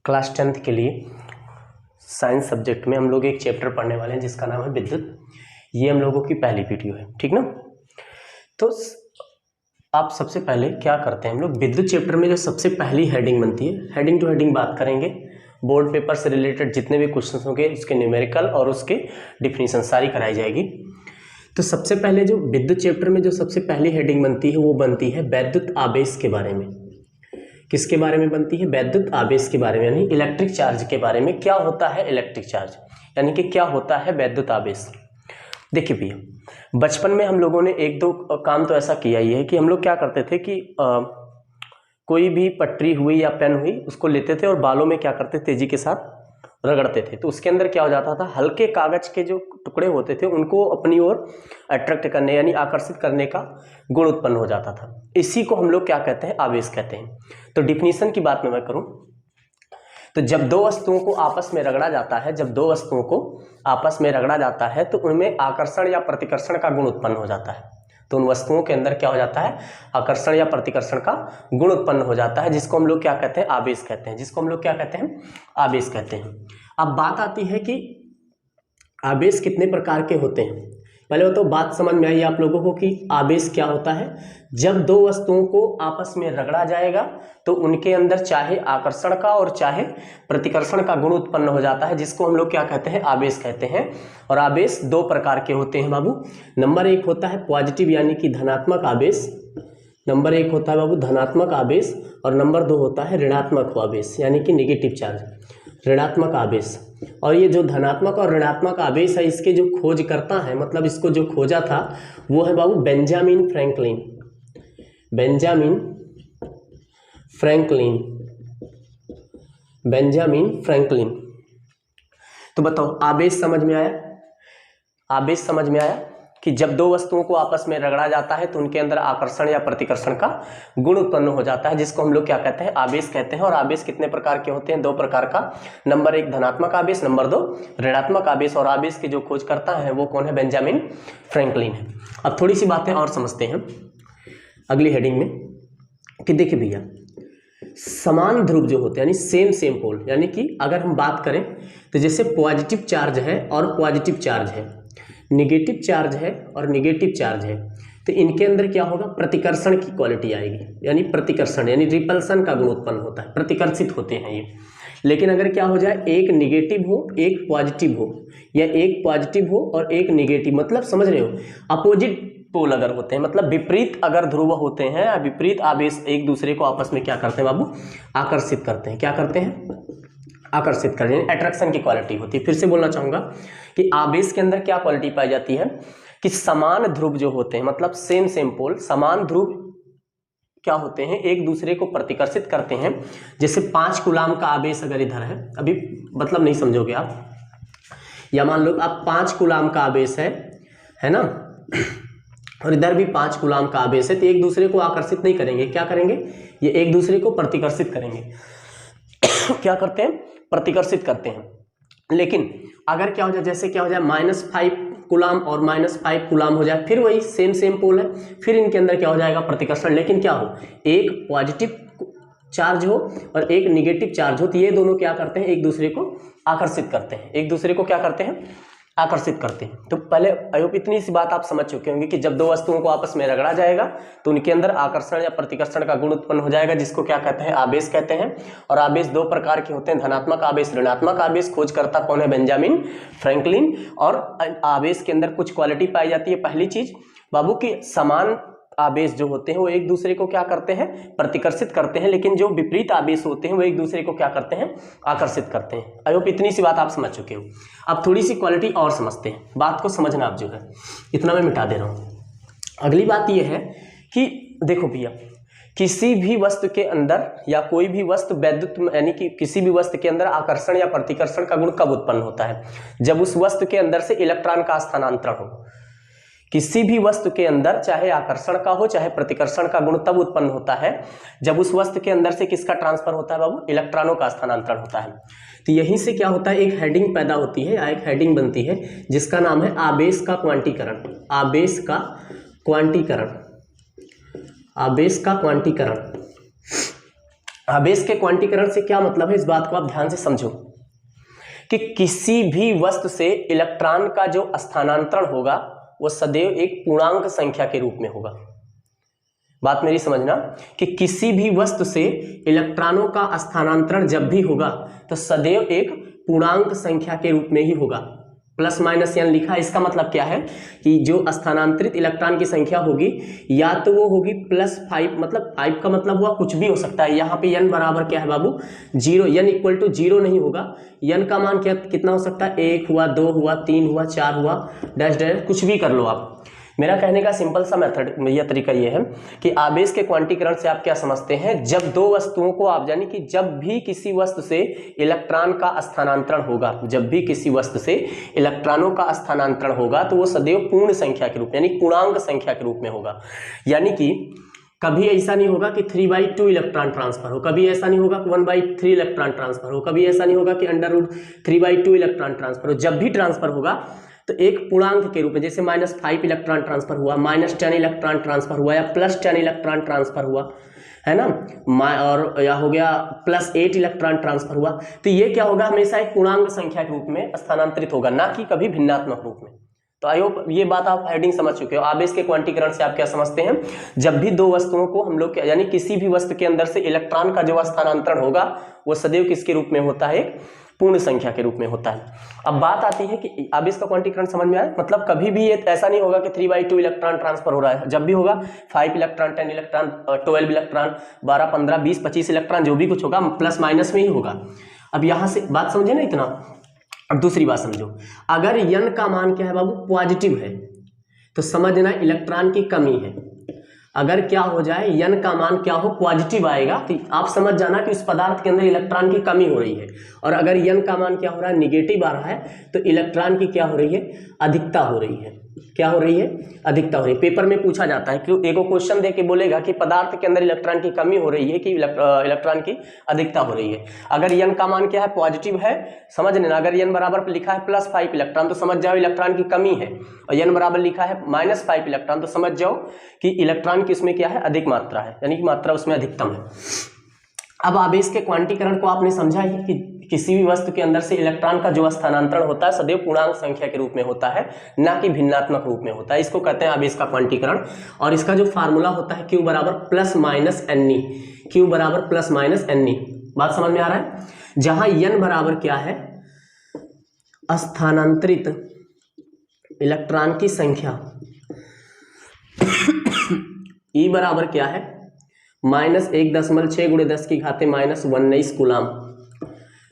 Class 10th के लिए science subject में हम लोग एक चैप्टर पढ़ने वाले हैं जिसका नाम है विद्युत। ये हम लोगों की पहली वीडियो है, ठीक ना। तो आप सबसे पहले क्या करते हैं, हम लोग विद्युत चैप्टर में जो सबसे पहली हेडिंग बनती है, हेडिंग टू हेडिंग बात करेंगे। बोर्ड पेपर से रिलेटेड जितने भी क्वेश्चन होंगे उसके न्यूमेरिकल और उसके डिफिनीशन सारी कराई जाएगी। तो सबसे पहले जो विद्युत चैप्टर में जो सबसे पहली हेडिंग बनती है वो बनती है वैद्युत आवेश के बारे में। किसके बारे में बनती है? वैद्युत आवेश के बारे में, यानी इलेक्ट्रिक चार्ज के बारे में। क्या होता है इलेक्ट्रिक चार्ज, यानी कि क्या होता है वैद्युत आवेश। देखिए भैया, बचपन में हम लोगों ने एक दो काम तो ऐसा किया ही है कि हम लोग क्या करते थे कि कोई भी पटरी हुई या पेन हुई उसको लेते थे और बालों में क्या करते, तेजी के साथ रगड़ते थे। तो उसके अंदर क्या हो जाता था, हल्के कागज के जो टुकड़े होते थे उनको अपनी ओर अट्रैक्ट करने यानी आकर्षित करने का गुण उत्पन्न हो जाता था। इसी को हम लोग क्या कहते हैं, आवेश कहते हैं। तो डिफिनीशन की बात में मैं करूं तो जब दो वस्तुओं को आपस में रगड़ा जाता है, जब दो वस्तुओं को आपस में रगड़ा जाता है तो उनमें आकर्षण या प्रतिकर्षण का गुण उत्पन्न हो जाता है। तो उन वस्तुओं के अंदर क्या हो जाता है, आकर्षण या प्रतिकर्षण का गुण उत्पन्न हो जाता है, जिसको हम लोग क्या कहते हैं, आवेश कहते हैं। जिसको हम लोग क्या कहते हैं, आवेश कहते हैं। अब बात आती है कि आवेश कितने प्रकार के होते हैं। पहले तो बात समझ में आई आप लोगों को कि आवेश क्या होता है। जब दो वस्तुओं को आपस में रगड़ा जाएगा तो उनके अंदर चाहे आकर्षण का और चाहे प्रतिकर्षण का गुण उत्पन्न हो जाता है, जिसको हम लोग क्या कहते हैं, आवेश कहते हैं। और आवेश दो प्रकार के होते हैं बाबू। नंबर एक होता है पॉजिटिव यानी कि धनात्मक आवेश, नंबर एक होता है बाबू धनात्मक आवेश, और नंबर दो होता है ऋणात्मक आवेश यानी कि नेगेटिव चार्ज, ऋणात्मक आवेश। और ये जो धनात्मक और ऋणात्मक आवेश है इसके जो खोज करता है, मतलब इसको जो खोजा था वो है बाबू Benjamin Franklin. Benjamin Franklin, Benjamin Franklin. तो बताओ आवेश समझ में आया? आवेश समझ में आया कि जब दो वस्तुओं को आपस में रगड़ा जाता है तो उनके अंदर आकर्षण या प्रतिकर्षण का गुण उत्पन्न हो जाता है, जिसको हम लोग क्या कहते हैं, आवेश कहते हैं। और आवेश कितने प्रकार के होते हैं, दो प्रकार का। नंबर एक धनात्मक आवेश, नंबर दो ऋणात्मक आवेश। और आवेश की जो खोज करता है वो कौन है, बेंजामिन फ्रैंकलिन है। अब थोड़ी सी बातें और समझते हैं अगली हेडिंग में कि देखिए भैया, समान ध्रुव जो होते हैं यानी सेम पोल, यानी कि अगर हम बात करें तो जैसे पॉजिटिव चार्ज है और पॉजिटिव चार्ज है, निगेटिव चार्ज है और निगेटिव चार्ज है, तो इनके अंदर क्या होगा, प्रतिकर्षण की क्वालिटी आएगी, यानी प्रतिकर्षण यानी रिपल्सन का गुण उत्पन्न होता है, प्रतिकर्षित होते हैं ये। लेकिन अगर क्या हो जाए, एक निगेटिव हो एक पॉजिटिव हो, या एक पॉजिटिव हो और एक निगेटिव, मतलब समझ रहे हो, अपोजिट पोल अगर होते हैं, मतलब विपरीत अगर ध्रुव होते हैं या विपरीत आवेश एक दूसरे को आपस में क्या करते हैं बाबू, आकर्षित करते हैं। क्या करते हैं, आकर्षित करते हैं, अट्रैक्शन की क्वालिटी होती है। फिर से बोलना चाहूंगा कि आवेश के अंदर क्या क्वालिटी पाई जाती है कि समान ध्रुव जो होते हैं, मतलब सेम पोल, समान ध्रुव क्या होते हैं, एक दूसरे को प्रतिकर्षित करते हैं। जैसे 5 कूलाम का आवेश अगर इधर है, अभी मतलब नहीं समझोगे आप, या मान लो आप 5 कूलाम का आवेश है ना, और इधर भी 5 कूलाम का आवेश है, तो एक दूसरे को आकर्षित नहीं करेंगे, क्या करेंगे, ये एक दूसरे को प्रतिकर्षित करेंगे। क्या करते हैं, प्रतिकर्षित करते हैं। लेकिन अगर क्या हो जाए, जैसे क्या हो जाए -5 कूलाम और -5 कूलाम हो जाए, फिर वही सेम पोल है, फिर इनके अंदर क्या हो जाएगा, प्रतिकर्षण। लेकिन क्या हो, एक पॉजिटिव चार्ज हो और एक निगेटिव चार्ज हो, तो ये दोनों क्या करते हैं, एक दूसरे को आकर्षित करते हैं, एक दूसरे को क्या करते हैं, आकर्षित करते हैं। तो पहले आई होप इतनी सी बात आप समझ चुके होंगे कि जब दो वस्तुओं को आपस में रगड़ा जाएगा तो उनके अंदर आकर्षण या प्रतिकर्षण का गुण उत्पन्न हो जाएगा, जिसको क्या कहते हैं, आवेश कहते हैं। और आवेश दो प्रकार के होते हैं, धनात्मक आवेश, ऋणात्मक आवेश। खोजकर्ता कौन है, बेंजामिन फ्रैंकलिन। और आवेश के अंदर कुछ क्वालिटी पाई जाती है। पहली चीज बाबू की समान आवेश जो होते हैं वो एक दूसरे को क्या करते हैं, प्रतिकर्षित करते हैं, लेकिन जो विपरीत आवेश होते हैं वो एक दूसरे को क्या करते हैं, आकर्षित करते हैं। आई होप इतनी सी बात आप समझ चुके हो। अब थोड़ी सी क्वालिटी और समझते हैं, बात को समझना आप जो है, इतना मैं मिटा दे रहा हूं। अगली बात यह है कि देखो भैया, किसी भी वस्तु के अंदर या कोई भी वस्तु वैद्युत यानी कि किसी भी वस्तु के अंदर आकर्षण या प्रतिकर्षण का गुण कब उत्पन्न होता है, जब उस वस्तु के अंदर से इलेक्ट्रॉन का स्थानांतरण हो। किसी भी वस्तु के अंदर चाहे आकर्षण का हो चाहे प्रतिकर्षण का गुण तब उत्पन्न होता है जब उस वस्तु के अंदर से किसका ट्रांसफर होता है बाबू, इलेक्ट्रॉनों का स्थानांतरण होता है। तो यहीं से क्या होता है, एक हेडिंग पैदा होती है या एक हेडिंग बनती है जिसका नाम है आवेश का क्वांटीकरण। आवेश का क्वांटीकरण, आवेश का क्वांटीकरण। आवेश के क्वांटीकरण से क्या मतलब है, इस बात को आप ध्यान से समझो कि किसी भी वस्तु से इलेक्ट्रॉन का जो स्थानांतरण होगा वो सदैव एक पूर्णांक संख्या के रूप में होगा। बात मेरी समझना कि किसी भी वस्तु से इलेक्ट्रॉनों का स्थानांतरण जब भी होगा तो सदैव एक पूर्णांक संख्या के रूप में ही होगा। प्लस माइनस n लिखा है, इसका मतलब क्या है कि जो स्थानांतरित इलेक्ट्रॉन की संख्या होगी या तो वो होगी +5, मतलब 5 का मतलब हुआ कुछ भी हो सकता है। यहाँ पे n बराबर क्या है बाबू, 0। n इक्वल टू 0 नहीं होगा, n का मान क्या कितना हो सकता है, 1 हुआ, 2 हुआ, 3 हुआ, 4 हुआ, डैश डैश कुछ भी कर लो आप। मेरा कहने का सिंपल सा मेथड या तरीका ये है कि आवेश के क्वांटीकरण से आप क्या समझते हैं, जब दो वस्तुओं को आप यानी कि जब भी किसी वस्तु से इलेक्ट्रॉन का स्थानांतरण होगा, जब भी किसी वस्तु से इलेक्ट्रॉनों का स्थानांतरण होगा तो वो सदैव पूर्ण संख्या के रूप यानी पूर्णांक संख्या के रूप में होगा। यानी कि कभी ऐसा नहीं होगा कि 3/2 इलेक्ट्रॉन ट्रांसफर हो, कभी ऐसा नहीं होगा कि 1/3 इलेक्ट्रॉन ट्रांसफर हो, कभी ऐसा नहीं होगा कि √3/2 इलेक्ट्रॉन ट्रांसफर हो। जब भी ट्रांसफर होगा तो एक पूर्णांक के रूप में, जैसे -5 इलेक्ट्रॉन ट्रांसफर हुआ, -10 इलेक्ट्रॉन ट्रांसफर हुआ या +10 इलेक्ट्रॉन ट्रांसफर हुआ, है ना, और या हो गया +8 इलेक्ट्रॉन ट्रांसफर हुआ, तो ये क्या होगा, हमेशा एक पूर्णांक संख्या के रूप में स्थानांतरित होगा, ना कि कभी भिन्नात्मक रूप में। तो आई होप ये बात आप हेडिंग समझ चुके हो। आवेश के क्वांटीकरण से आप क्या समझते हैं, जब भी दो वस्तुओं को हम लोग यानी किसी भी वस्तु के अंदर से इलेक्ट्रॉन का जो स्थानांतरण होगा वो सदैव किसके रूप में होता है, एक पूर्ण संख्या के रूप में होता है। अब बात आती है कि आवेश का क्वांटीकरण समझ में आया, मतलब कभी भी ये ऐसा नहीं होगा कि 3/2 इलेक्ट्रॉन ट्रांसफर हो रहा है। जब भी होगा 5 इलेक्ट्रॉन, 10 इलेक्ट्रॉन, 12 इलेक्ट्रॉन, 12, 15, 20, 25 इलेक्ट्रॉन, जो भी कुछ होगा प्लस माइनस में ही होगा। अब यहां से बात समझे ना इतना। अब दूसरी बात समझो, अगर n का मान क्या है बाबू, पॉजिटिव है, तो समझना इलेक्ट्रॉन की कमी है। अगर क्या हो जाए, n का मान क्या हो, पॉजिटिव आएगा, तो आप समझ जाना कि उस पदार्थ के अंदर इलेक्ट्रॉन की कमी हो रही है। और अगर n का मान क्या हो रहा है, निगेटिव आ रहा है, तो इलेक्ट्रॉन की क्या हो रही है, अधिकता हो रही है। क्या हो रही है, अधिकता हो रही है। पेपर में पूछा जाता है कि एक क्वेश्चन दे के बोलेगा कि पदार्थ के अंदर इलेक्ट्रॉन की कमी हो रही है कि इलेक्ट्रॉन की अधिकता हो रही है। अगर n का मान क्या है, पॉजिटिव है, समझ लेना। अगर n बराबर लिखा है +5 इलेक्ट्रॉन तो समझ जाओ इलेक्ट्रॉन की कमी है, और n बराबर लिखा है -5 इलेक्ट्रॉन तो समझ जाओ कि इलेक्ट्रॉन की उसमें क्या है, अधिक मात्रा है, यानी कि मात्रा उसमें अधिकतम है। अब आवेश के क्वांटीकरण को आपने समझा ही कि किसी भी वस्तु के अंदर से इलेक्ट्रॉन का जो स्थानांतरण होता है सदैव पूर्णांक संख्या के रूप में होता है, ना कि भिन्नात्मक रूप में होता है। इसको कहते हैं आवेश का क्वांटीकरण। और इसका जो फार्मूला होता है Q बराबर +-ne, Q बराबर +-ne। बात समझ में आ रहा है। जहां n बराबर क्या है, स्थानांतरित इलेक्ट्रॉन की संख्या, E बराबर क्या है, -1.6 × 10⁻⁻19 कूलाम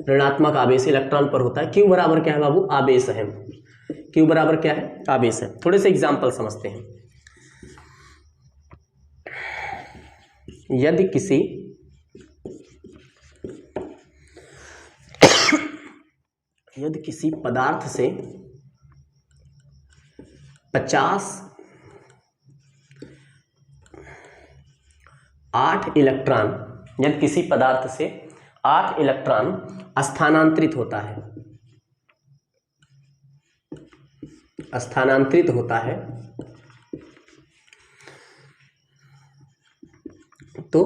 ऋणात्मक आवेश इलेक्ट्रॉन पर होता है। Q बराबर क्या है बाबू, आवेश है। Q बराबर क्या है, आवेश है। थोड़े से एग्जाम्पल समझते हैं। यदि किसी पदार्थ से 8 इलेक्ट्रॉन, यदि किसी पदार्थ से 8 इलेक्ट्रॉन स्थानांतरित होता है, तो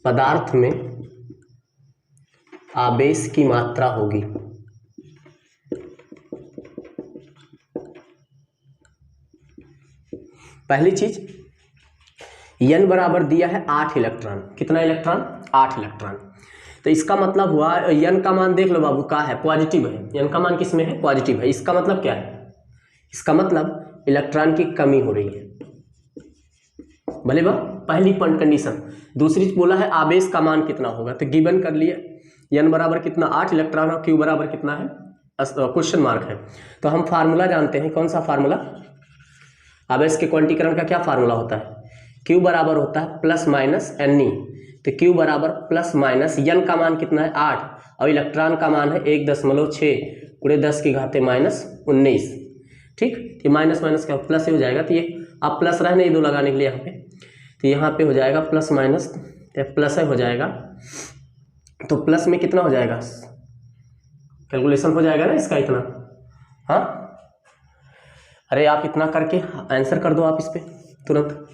पदार्थ में आवेश की मात्रा होगी। पहली चीज, n बराबर दिया है 8 इलेक्ट्रॉन। कितना इलेक्ट्रॉन, 8 इलेक्ट्रॉन। तो इसका मतलब हुआ n का मान देख लो बाबू, का है, पॉजिटिव है। n का मान किस में है, पॉजिटिव है। इसका मतलब क्या है, इसका मतलब इलेक्ट्रॉन की कमी हो रही है। भले बा, पहली कंडीशन। दूसरी बोला है आवेश का मान कितना होगा, तो गिवन कर लिए n बराबर कितना, 8 इलेक्ट्रॉन, और Q बराबर कितना है, क्वेश्चन मार्क है। तो हम फार्मूला जानते हैं, कौन सा फार्मूला, आवेश के क्वांटीकरण का क्या फार्मूला होता है, Q बराबर होता है +-ne। तो Q बराबर +-n का मान कितना है, 8, और इलेक्ट्रॉन का मान है 1.6 × 10⁻⁻19। ठीक, ये माइनस माइनस क्या प्लस ही हो जाएगा, तो ये आप प्लस रहने ही दो लगाने के लिए यहाँ पे, तो यहाँ पे हो जाएगा प्लस माइनस, प्लस हो जाएगा। तो प्लस में कितना हो जाएगा, कैलकुलेशन हो जाएगा ना इसका इतना। हाँ, अरे आप इतना करके आंसर कर दो आप इस पे तुरंत।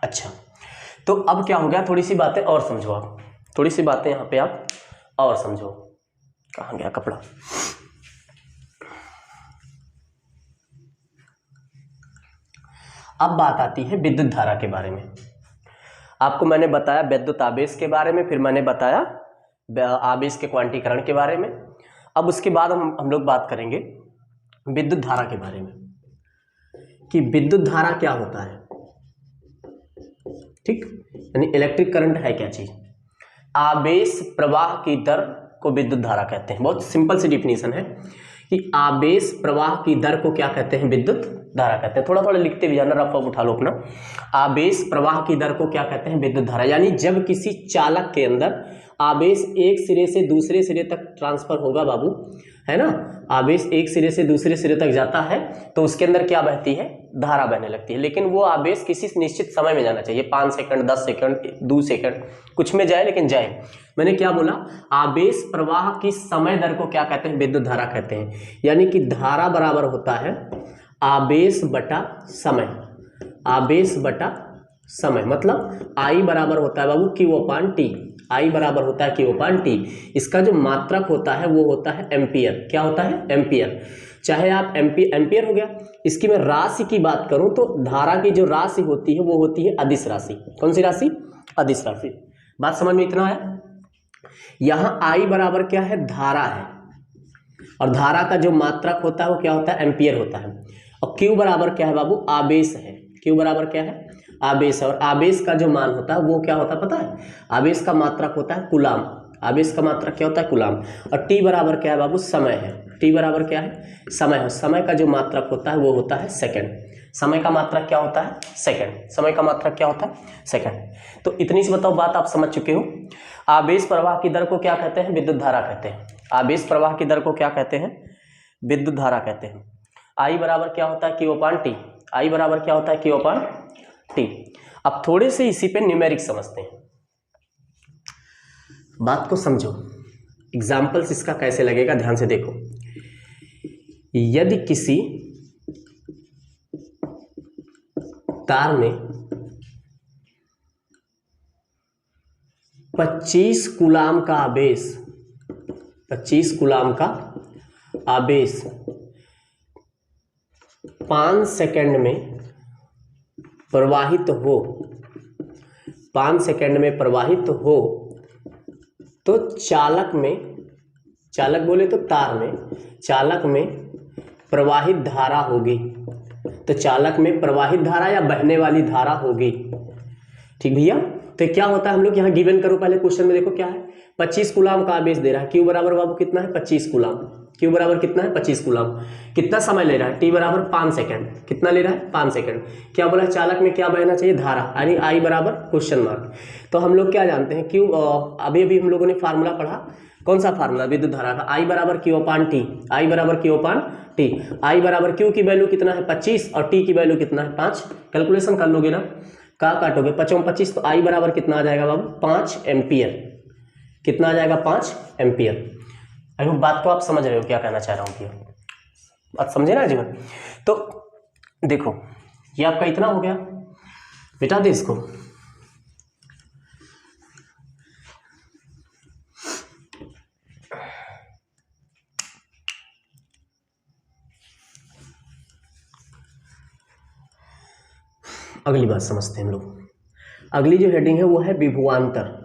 अच्छा, तो अब क्या हो गया, थोड़ी सी बातें और समझो आप, थोड़ी सी बातें यहाँ पे आप और समझो। कहाँ गया कपड़ा? अब बात आती है विद्युत धारा के बारे में। आपको मैंने बताया विद्युत आवेश के बारे में, फिर मैंने बताया आवेश के क्वांटीकरण के बारे में। अब उसके बाद हम लोग बात करेंगे विद्युत धारा के बारे में कि विद्युत धारा क्या होता है। ठीक, यानी इलेक्ट्रिक करंट है क्या चीज। आवेश प्रवाह की दर को विद्युत धारा कहते हैं। बहुत सिंपल सी डिफिनीशन है कि आवेश प्रवाह की दर को क्या कहते हैं, विद्युत धारा कहते हैं। थोड़ा थोड़ा लिखते भी जाना, रफ उठा लो अपना। आवेश प्रवाह की दर को क्या कहते हैं, विद्युत धारा। यानी जब किसी चालक के अंदर आवेश एक सिरे से दूसरे सिरे तक ट्रांसफर होगा बाबू, है ना, आवेश एक सिरे से दूसरे सिरे तक जाता है तो उसके अंदर क्या बहती है, धारा बहने लगती है। लेकिन वो आवेश किसी निश्चित समय में जाना चाहिए, 5 सेकंड, 10 सेकंड, 2 सेकंड, कुछ में जाए लेकिन जाए। मैंने क्या बोला, आवेश प्रवाह की समय दर को क्या कहते हैं, विद्युत धारा कहते हैं। यानी कि धारा बराबर होता है आवेश बटा समय। आवेश बटा समय मतलब I बराबर होता है बाबू Q/T। I बराबर होता है Q/T। इसका जो मात्रक होता है वो होता है एम्पियर। क्या होता है, एम्पियर। चाहे आप एम्पियर हो गया। इसकी मैं राशि की बात करूं तो धारा की जो राशि होती है वो होती है अदिश राशि। कौन सी राशि, अदिश राशि। बात समझ में इतना है। यहां I बराबर क्या है, धारा है, और धारा का जो मात्रक होता है वो क्या होता है, एम्पियर होता है। और Q बराबर क्या है बाबू, आवेश है। Q बराबर क्या है, आवेश है। और आवेश का जो मान होता है वो क्या होता है पता है, आवेश का मात्रक होता है कूलाम। आवेश का मात्रक क्या होता है, कूलाम। और T बराबर क्या है बाबू, समय है। T बराबर क्या है, समय है। समय का जो मात्रक होता है वो होता है सेकंड। समय का मात्रक क्या होता है, सेकंड। समय का मात्रक क्या होता है, सेकंड। तो इतनी सी बताओ बात आप समझ चुके हो। आवेश प्रवाह की दर को क्या कहते हैं, विद्युत धारा कहते हैं। आवेश प्रवाह की दर को क्या कहते हैं, विद्युत धारा कहते हैं। I बराबर क्या होता है, Q/T। I बराबर क्या होता है, Q/T। अब थोड़े से इसी पे न्यूमेरिक समझते हैं, बात को समझो। एग्जाम्पल्स इसका कैसे लगेगा ध्यान से देखो। यदि किसी तार में 25 कूलाम का आवेश, 25 कूलाम का आवेश 5 सेकंड में प्रवाहित हो, 5 सेकंड में प्रवाहित हो, तो चालक में, चालक बोले तो तार में, चालक में प्रवाहित धारा होगी। तो चालक में प्रवाहित धारा या बहने वाली धारा होगी। ठीक भैया। तो क्या होता है, हम लोग यहाँ गिवन करो पहले क्वेश्चन में, देखो क्या है, 25 कूलाम का आवेश दे रहा है। Q बराबर बाबू कितना है, 25 कूलाम। Q बराबर कितना है, 25 कूलाम। कितना समय ले रहा है, T बराबर 5 सेकंड। कितना ले रहा है, 5 सेकंड। क्या बोला, चालक में क्या बहना चाहिए, धारा, यानी I बराबर क्वेश्चन मार्क। तो हम लोग क्या जानते हैं, Q, अभी हम लोगों ने फार्मूला पढ़ा, कौन सा फार्मूला, विद्युत धारा का, I बराबर Q/T। I बराबर Q/T। I बराबर Q की वैल्यू कितना है, 25, और T की वैल्यू कितना है, 5। कैलकुलेशन कर लोगे ना, का काटोगे 25, तो I बराबर कितना आ जाएगा बाबू, 5 एम्पियर। कितना आ जाएगा, 5 एम्पियर। आई होप बात को आप समझ रहे हो क्या कहना चाह रहा हूँ, बात समझे ना जीवन। तो देखो ये आपका इतना हो गया, मिटा दे इसको। अगली बात समझते हैं हम लोग। अगली जो हेडिंग है वो है विभवांतर।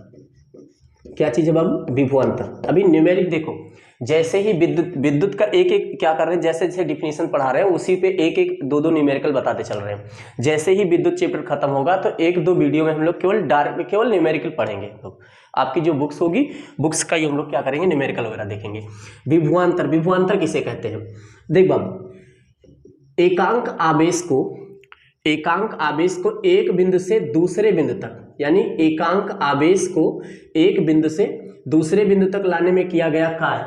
क्या चीज है बाबू, विभवांतर। अभी न्यूमेरिक देखो, जैसे ही विद्युत का एक एक क्या कर रहे हैं, जैसे जैसे डिफिनीशन पढ़ा रहे हैं उसी पे एक एक दो दो न्यूमेरिकल बताते चल रहे हैं। जैसे ही विद्युत चैप्टर खत्म होगा तो एक दो वीडियो में हम लोग केवल न्यूमेरिकल पढ़ेंगे। तो आपकी जो बुक्स होगी, बुक्स का ही हम लोग क्या करेंगे, न्यूमेरिकल वगैरह देखेंगे। विभवांतर, विभवांतर किसे कहते हैं, देख बाबू, एकांक आवेश को एक बिंदु से दूसरे बिंदु तक, यानी एकांक आवेश को एक बिंदु से दूसरे बिंदु तक लाने में किया गया कार्य,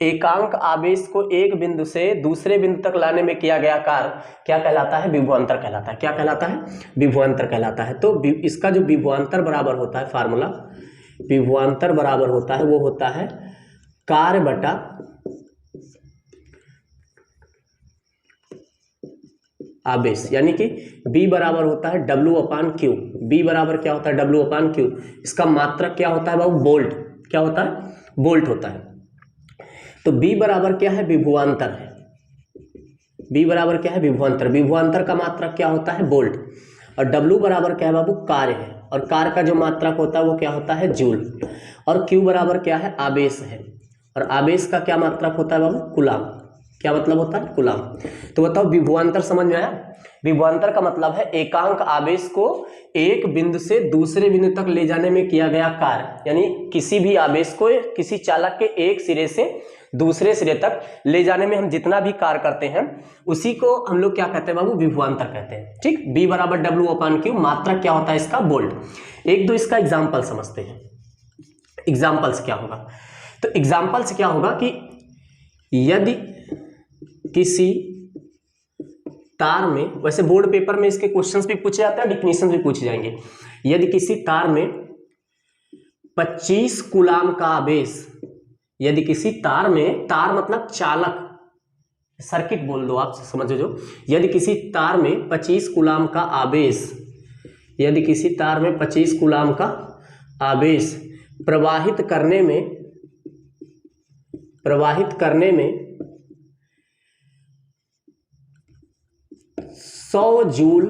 एकांक आवेश को एक बिंदु से दूसरे बिंदु तक लाने में किया गया कार्य क्या कहलाता है, विभवांतर कहलाता है। क्या कहलाता है, विभवांतर कहलाता है। तो इसका जो विभवांतर बराबर होता है, फार्मूला विभवांतर बराबर होता है, वो होता है कार्य बटा आवेश, यानी कि B बराबर होता है W/Q। B बराबर क्या होता है W/Q। इसका मात्रक क्या होता है बाबू वोल्ट, क्या होता है वोल्ट होता है। तो B बराबर क्या है विभवांतर है, B बराबर क्या है विभवांतर, विभवांतर का मात्रक क्या होता है वोल्ट, और W बराबर क्या है बाबू कार्य है, और कार्य का जो मात्रक होता है वो क्या होता है जूल, और Q बराबर क्या है आवेश है, और आवेश का क्या मात्रक होता है बाबू कूलाम, क्या मतलब होता है कूलाम। तो बताओ विभवांतर समझ में आया। विभवांतर का मतलब है एकांक आवेश को एक बिंदु से दूसरे बिंदु तक ले जाने में किया गया कार्य, यानी किसी भी आवेश को किसी चालक के एक सिरे से दूसरे सिरे तक ले जाने में हम जितना भी कार्य करते हैं उसी को हम लोग क्या कहते हैं बाबू विभवांतर कहते हैं। ठीक, B बराबर W/Q, मात्रक क्या होता है इसका वोल्ट। एक दो इसका एग्जाम्पल समझते हैं। एग्जाम्पल्स क्या होगा, तो एग्जाम्पल्स क्या होगा कि यदि किसी तार में, वैसे बोर्ड पेपर में इसके क्वेश्चंस भी पूछे जाते हैं, डिफिनेशन भी पूछे जाएंगे। यदि किसी तार में 25 कूलाम का आवेश, यदि किसी तार में, तार मतलब चालक, सर्किट बोल दो आप समझो जो, यदि किसी तार में 25 कूलाम का आवेश, यदि किसी तार में 25 कूलाम का आवेश प्रवाहित करने में 100 जूल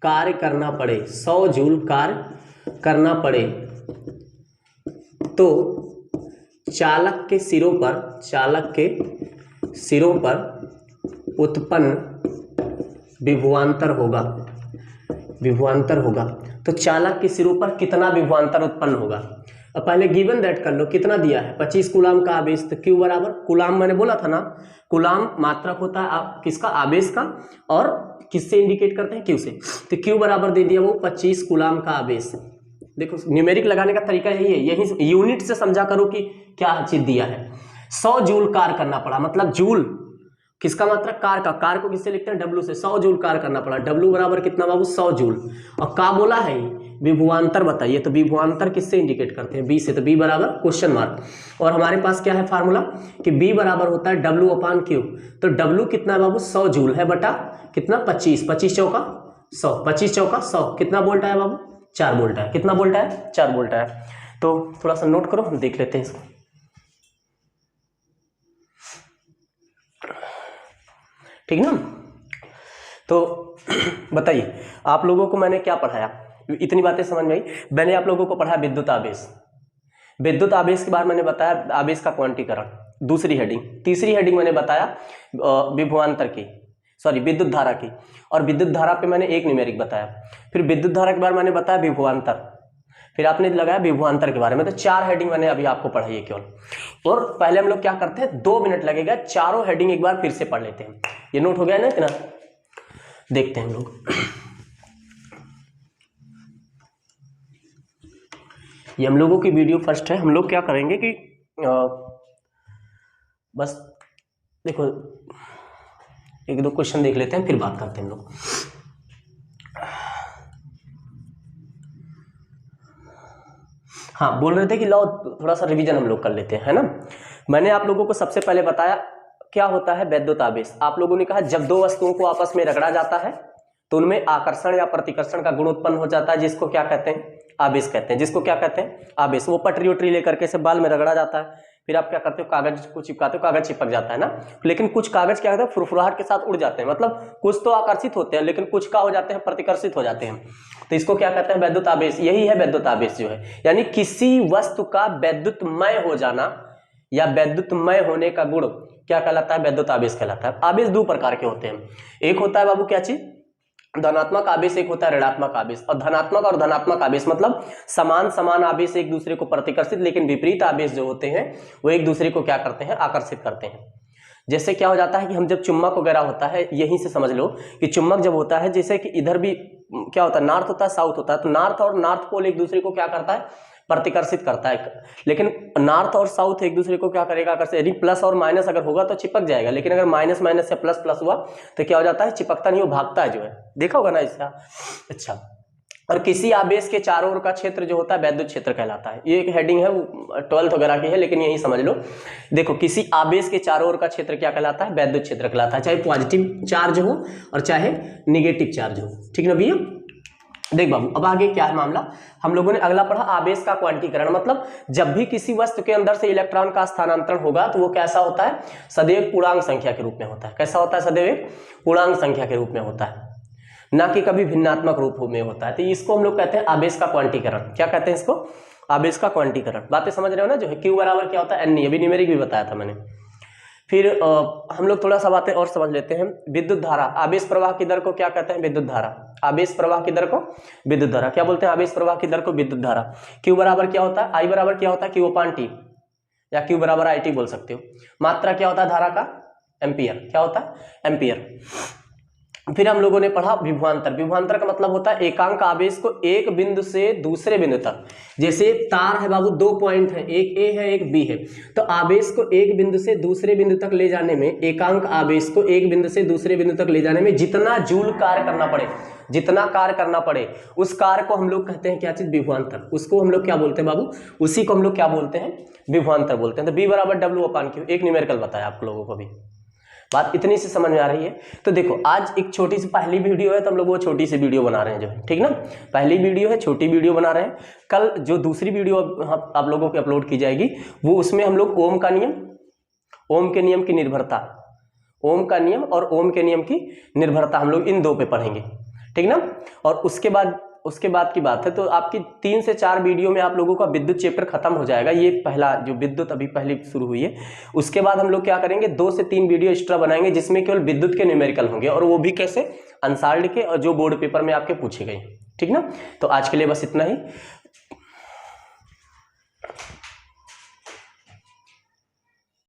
कार्य करना पड़े, 100 जूल कार्य करना पड़े, तो चालक के सिरों पर उत्पन्न विभवांतर होगा। तो चालक के सिरों पर कितना विभवांतर उत्पन्न होगा। अब पहले गिवन दैट कर लो, कितना दिया है 25 कूलाम का आवेश, तो Q बराबर, कूलाम मैंने बोला था ना, कूलाम मात्रक होता है किसका आवेश का, और किससे इंडिकेट करते हैं Q से, तो Q बराबर दे दिया वो 25 कूलाम का आवेश। देखो न्यूमेरिक लगाने का तरीका यही है, यही यूनिट से समझा करो कि क्या चीज दिया है। 100 जूल कार्य करना पड़ा, मतलब जूल किसका मात्रक कार्य का, कार्य को किससे लिखते हैं W से, 100 जूल कार्य करना पड़ा, W बराबर कितना बाबू 100 जूल, और का बोला है विभवांतर बताइए, तो विभवांतर किससे इंडिकेट करते हैं B से, तो B बराबर क्वेश्चन मार्क। और हमारे पास क्या है फार्मूला कि B बराबर होता है W/Q, तो W कितना बाबू 100 जूल है बटा कितना 25, 25 चौका 100, 25 चौका 100, कितना वोल्ट आया बाबू 4 वोल्ट है, कितना वोल्ट है 4 वोल्ट है। तो थोड़ा सा नोट करो, हम देख लेते हैं इसको। ठीक ना, तो बताइए आप लोगों को मैंने क्या पढ़ाया, इतनी बातें समझ में आई। मैंने आप लोगों को पढ़ाया विद्युत आवेश, विद्युत आवेश के बारे में मैंने बताया आवेश का क्वांटीकरण, दूसरी हेडिंग। तीसरी हेडिंग मैंने बताया विभवांतर की, सॉरी विद्युत धारा की, और विद्युत धारा पे मैंने एक न्यूमेरिक बताया। फिर विद्युत धारा के बारे में मैंने बताया विभवांतर, फिर आपने लगाया विभवांतर के बारे में। तो 4 हेडिंग मैंने अभी आपको पढ़ाई है केवल। और पहले हम लोग क्या करते हैं, 2 मिनट लगेगा, चारों हेडिंग एक बार फिर से पढ़ लेते हैं। ये नोट हो गया ना इतना, देखते हैं हम लोग। ये हम लोगों की वीडियो फर्स्ट है। हम लोग क्या करेंगे कि बस देखो 1-2 क्वेश्चन देख लेते हैं, फिर बात करते हैं हम लोग। हाँ, बोल रहे थे कि लो थोड़ा सा रिवीजन हम लोग कर लेते हैं, है ना। मैंने आप लोगों को सबसे पहले बताया क्या होता है वैद्युत आवेश। आप लोगों ने कहा जब 2 वस्तुओं को आपस में रगड़ा जाता है तो उनमें आकर्षण या प्रतिकर्षण का गुण उत्पन्न हो जाता है, जिसको क्या कहते हैं आवेश कहते हैं, जिसको क्या कहते हैं आवेश। वो पटरी उटरी लेकर के से बाल में रगड़ा जाता है, फिर आप क्या करते हो कागज को चिपकाते हो, कागज चिपक जाता है ना। लेकिन कुछ कागज क्या होता है फुरफुराहट के साथ उड़ जाते हैं, मतलब कुछ तो आकर्षित होते हैं लेकिन कुछ क्या हो जाते हैं प्रतिकर्षित हो जाते हैं। तो इसको क्या कहते हैं वैद्युत आवेश। यही है वैद्युत आवेश जो है, यानी किसी वस्तु का वैद्युतमय हो जाना या वैद्युतमय होने का गुण क्या कहलाता है वैद्युत आवेश कहलाता है। आवेश 2 प्रकार के होते हैं, एक होता है बाबू क्या चीज धनात्मक आवेश, एक होता है ऋणात्मक आवेश। और धनात्मक और धनात्मक आवेश मतलब समान आवेश एक दूसरे को प्रतिकर्षित, लेकिन विपरीत आवेश जो होते हैं वो एक दूसरे को क्या करते हैं आकर्षित करते हैं। जैसे क्या हो जाता है कि हम जब चुम्बक वगैरह होता है, यहीं से समझ लो कि चुम्बक जब होता है, जैसे कि इधर भी क्या होता है नॉर्थ होता है साउथ होता है, तो नॉर्थ और नॉर्थ पोल एक दूसरे को क्या करता है प्रतिकर्षित करता है। लेकिन नॉर्थ और साउथ एक दूसरे को क्या करेगा आकर्षित, यदि प्लस और माइनस अगर होगा तो चिपक जाएगा, लेकिन अगर माइनस माइनस से प्लस प्लस हुआ तो क्या हो जाता है चिपकता नहीं, वो भागता है जो है, देखा होगा ना इसका। अच्छा, और किसी आवेश के चारों ओर का क्षेत्र जो होता है वैद्युत क्षेत्र कहलाता है। ये एक हेडिंग है, 12th वगैरह की है, लेकिन यही समझ लो। देखो, किसी आवेश के चारों ओर का क्षेत्र क्या कहलाता है? वैद्युत क्षेत्र कहलाता है, चाहे पॉजिटिव चार्ज हो और चाहे निगेटिव चार्ज हो। ठीक ना भैया? देख बाबू, अब आगे क्या है मामला, हम लोगों ने अगला पढ़ा आवेश का क्वांटीकरण। मतलब जब भी किसी वस्तु के अंदर से इलेक्ट्रॉन का स्थानांतरण होगा तो वो कैसा होता है? सदैव पूर्णांक संख्या के रूप में होता है। कैसा होता है? सदैव पूर्णांक संख्या के रूप में होता है, ना कि कभी भिन्नात्मक रूप में होता है। तो इसको हम लोग कहते हैं आवेश का क्वांटीकरण। क्या कहते हैं इसको? आवेश का क्वांटीकरण। बातें समझ रहे हो ना? जो है Q बराबर क्या होता है? N, अभी न्यूमेरिक भी बताया था मैंने। फिर हम लोग थोड़ा सा बातें और समझ लेते हैं। विद्युत धारा, आवेश प्रवाह की दर को क्या कहते हैं? विद्युत धारा। आवेश प्रवाह की दर को विद्युत धारा क्या बोलते हैं? आवेश प्रवाह की दर को विद्युत धारा। Q बराबर क्या होता है? I बराबर क्या होता है? Q/T, या Q बराबर IT बोल सकते हो। मात्रा क्या होता है धारा का? एम्पियर। क्या होता है? एम्पियर। फिर हम लोगों ने पढ़ा विभवांतर। विभवांतर का मतलब होता है एकांक आवेश को एक बिंदु से दूसरे बिंदु तक, जैसे तार है बाबू, 2 पॉइंट है, एक ए है एक बी है, तो आवेश को एक बिंदु से दूसरे बिंदु तक ले जाने में, एकांक आवेश को एक बिंदु से दूसरे बिंदु तक ले जाने में जितना जूल कार्य करना पड़े, जितना कार्य करना पड़े, उस कार्य को हम लोग कहते हैं क्या चीज? विभवांतर। उसको हम लोग क्या बोलते हैं बाबू? उसी को हम लोग क्या बोलते हैं? विभवांतर बोलते हैं। तो B बराबर W/Q, एक न्यूमेरिकल बताया आप लोगों को भी। बात इतनी सी समझ में आ रही है? तो देखो, आज एक छोटी सी पहली वीडियो है, तो हम लोग वो छोटी सी वीडियो बना रहे हैं जो है, ठीक ना? पहली वीडियो है, छोटी वीडियो बना रहे हैं। कल जो दूसरी वीडियो आप लोगों की अपलोड की जाएगी, वो उसमें हम लोग ओम का नियम, ओम के नियम की निर्भरता, ओम का नियम और ओम के नियम की निर्भरता, हम लोग इन 2 पे पढ़ेंगे, ठीक ना? और उसके बाद की बात है, तो आपकी 3 से 4 वीडियो में आप लोगों का विद्युत चैप्टर खत्म हो जाएगा। ये पहला जो विद्युत अभी पहले शुरू हुई है, उसके बाद हम लोग क्या करेंगे, 2 से 3 वीडियो एक्स्ट्रा बनाएंगे जिसमें केवल विद्युत के न्यूमेरिकल होंगे, और वो भी कैसे? अनसाल्ड के, और जो बोर्ड पेपर में आपके पूछे गए, ठीक ना? तो आज के लिए बस इतना ही।